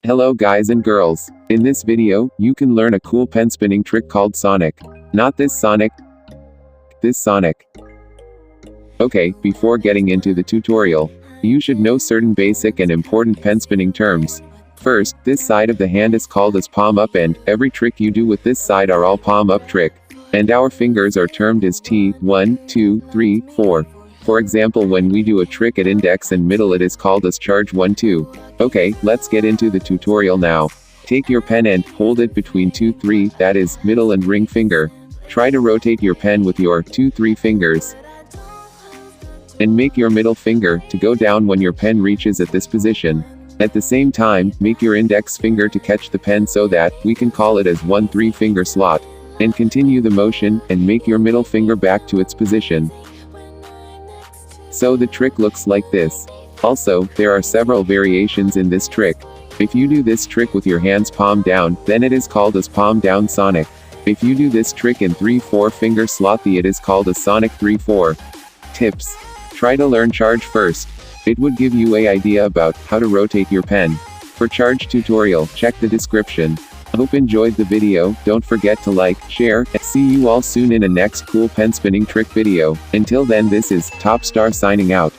Hello guys and girls. In this video, you can learn a cool pen spinning trick called Sonic. Not this Sonic. This Sonic. Okay, before getting into the tutorial, you should know certain basic and important pen spinning terms. First, this side of the hand is called as palm up and every trick you do with this side are all palm up trick. And our fingers are termed as T, 1, 2, 3, 4. For example, when we do a trick at index and middle it is called as charge 1, 2. Okay, let's get into the tutorial now. Take your pen and hold it between 2, 3, that is, middle and ring finger. Try to rotate your pen with your 2, 3 fingers. And make your middle finger to go down when your pen reaches at this position. At the same time, make your index finger to catch the pen so that we can call it as 1, 3 finger slot. And continue the motion, and make your middle finger back to its position. So the trick looks like this. Also, there are several variations in this trick. If you do this trick with your hands palm down, then it is called as palm down Sonic. If you do this trick in 3-4 finger slot, it is called as Sonic 3-4. Tips. Try to learn charge first. It would give you an idea about how to rotate your pen. For charge tutorial, check the description. Hope enjoyed the video. Don't forget to like, share, and see you all soon in a next cool pen spinning trick video. Until then, this is Top Star signing out.